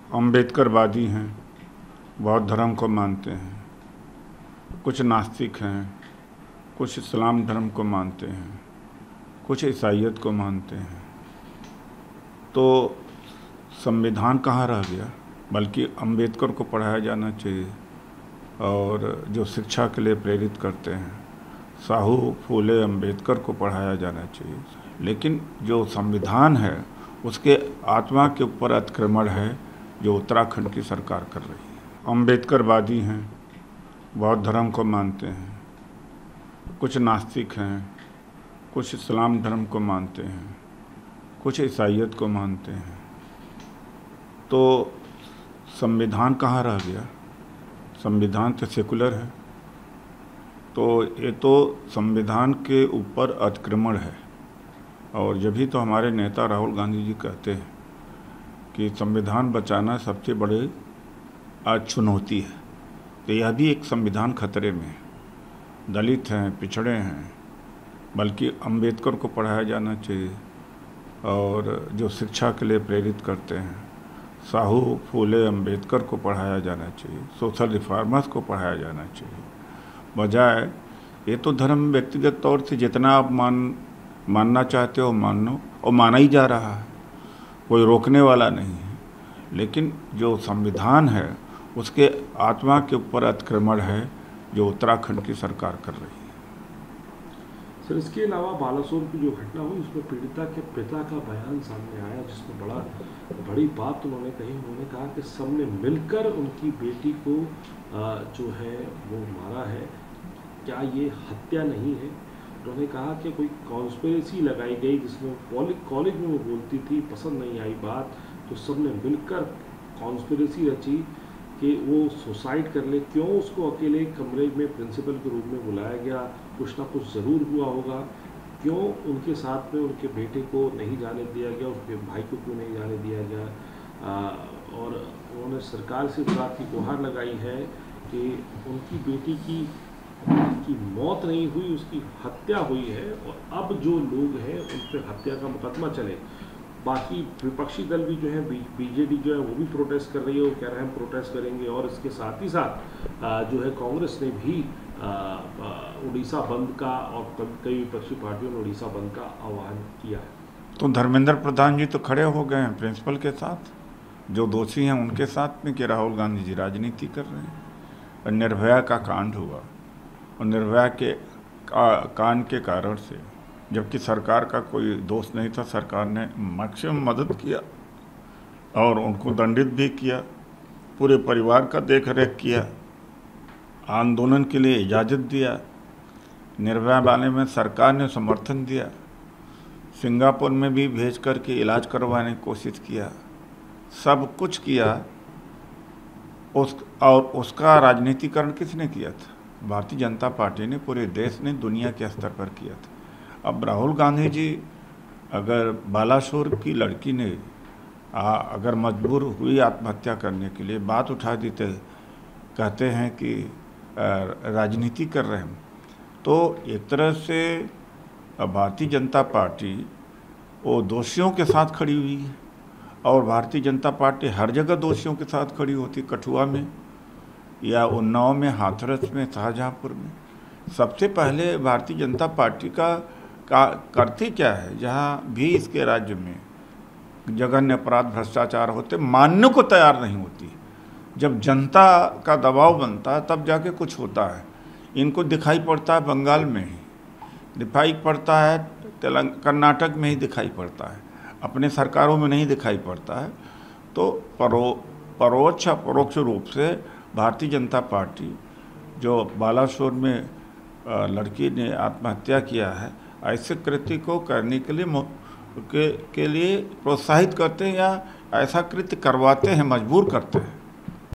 अम्बेडकरवादी हैं, बौद्ध धर्म को मानते हैं, कुछ नास्तिक हैं, कुछ इस्लाम धर्म को मानते हैं, कुछ ईसाईयत को मानते हैं। तो संविधान कहाँ रह गया? बल्कि अम्बेडकर को पढ़ाया जाना चाहिए। और जो शिक्षा के लिए प्रेरित करते हैं, साहू फूले अम्बेडकर को पढ़ाया जाना चाहिए। लेकिन जो संविधान है उसके आत्मा के ऊपर अतिक्रमण है जो उत्तराखंड की सरकार कर रही है। अम्बेडकरवादी हैं, बौद्ध धर्म को मानते हैं, कुछ नास्तिक हैं, कुछ इस्लाम धर्म को मानते हैं, कुछ ईसाईयत को मानते हैं। तो संविधान कहाँ रह गया? संविधान तो सेकुलर है। तो ये तो संविधान के ऊपर अतिक्रमण है। और जब भी तो हमारे नेता राहुल गांधी जी कहते हैं कि संविधान बचाना सबसे बड़ी चुनौती है, तो यह भी एक संविधान खतरे में है। दलित हैं, पिछड़े हैं, बल्कि अम्बेडकर को पढ़ाया जाना चाहिए। और जो शिक्षा के लिए प्रेरित करते हैं, साहू फूले अम्बेडकर को पढ़ाया जाना चाहिए, सोशल रिफॉर्मर्स को पढ़ाया जाना चाहिए। बजाय ये तो धर्म व्यक्तिगत तौर से जितना आप मानना चाहते हो मानो, और माना ही जा रहा है, कोई रोकने वाला नहीं है। लेकिन जो संविधान है उसके आत्मा के ऊपर अतिक्रमण है जो उत्तराखंड की सरकार कर रही है। सर, इसके अलावा बालासोर की जो घटना हुई उसमें पीड़िता के पिता का बयान सामने आया, जिसमें बड़ी बात उन्होंने कही। उन्होंने कहा कि सबने मिलकर उनकी बेटी को जो है वो मारा है, क्या ये हत्या नहीं है? उन्होंने कहा कि कोई कॉन्स्पिरेसी लगाई गई, जिसमें कॉलेज में वो बोलती थी, पसंद नहीं आई बात, तो सबने मिलकर कॉन्स्पिरेसी रची कि वो सुसाइड कर ले। क्यों उसको अकेले कमरे में प्रिंसिपल के रूप में बुलाया गया? कुछ ना कुछ ज़रूर हुआ होगा। क्यों उनके साथ में उनके बेटे को नहीं जाने दिया गया, उसके भाई को क्यों नहीं जाने दिया गया? और उन्होंने सरकार से इस बात की गुहार लगाई है कि उनकी बेटी की मौत नहीं हुई, उसकी हत्या हुई है, और अब जो लोग हैं उन पर हत्या का मुकदमा चले। बाकी विपक्षी दल भी जो है, बीजेडी जो है वो भी प्रोटेस्ट कर रही है, वो कह रहे हैं हम प्रोटेस्ट करेंगे। और इसके साथ ही साथ जो है कांग्रेस ने भी उड़ीसा बंद का, और कई विपक्षी पार्टियों ने उड़ीसा बंद का आह्वान किया है। तो धर्मेंद्र प्रधान जी तो खड़े हो गए हैं प्रिंसिपल के साथ, जो दोषी हैं उनके साथ में, कि राहुल गांधी जी राजनीति कर रहे हैं। और निर्भया का कांड हुआ, और निर्भया के कांड के कारण से, जबकि सरकार का कोई दोष नहीं था, सरकार ने मैक्सिमम मदद किया और उनको दंडित भी किया, पूरे परिवार का देख रेख किया, आंदोलन के लिए इजाज़त दिया। निर्भया वाले में सरकार ने समर्थन दिया, सिंगापुर में भी भेज कर के इलाज करवाने की कोशिश किया, सब कुछ किया। और उसका राजनीतिकरण किसने किया था? भारतीय जनता पार्टी ने, पूरे देश ने, दुनिया के स्तर पर किया था। अब राहुल गांधी जी अगर बालासोर की लड़की ने अगर मजबूर हुई आत्महत्या करने के लिए, बात उठा देते, कहते हैं कि राजनीति कर रहे हैं, तो एक तरह से भारतीय जनता पार्टी वो दोषियों के साथ खड़ी हुई है। और भारतीय जनता पार्टी हर जगह दोषियों के साथ खड़ी होती, कठुआ में या उन्नाव में, हाथरस में, शाहजहाँपुर में। सबसे पहले भारतीय जनता पार्टी का करती क्या है? जहाँ भी इसके राज्य में जघन्य अपराध, भ्रष्टाचार होते, मानने को तैयार नहीं होती। जब जनता का दबाव बनता है तब जाके कुछ होता है। इनको दिखाई पड़ता है बंगाल में ही, दिखाई पड़ता है कर्नाटक में ही दिखाई पड़ता है, अपने सरकारों में नहीं दिखाई पड़ता है। तो परोक्ष अपरोक्ष रूप से भारतीय जनता पार्टी, जो बालासोर में लड़की ने आत्महत्या किया है, ऐसे कृत्य को करने के लिए प्रोत्साहित करते हैं या ऐसा कृत्य करवाते हैं, मजबूर करते हैं।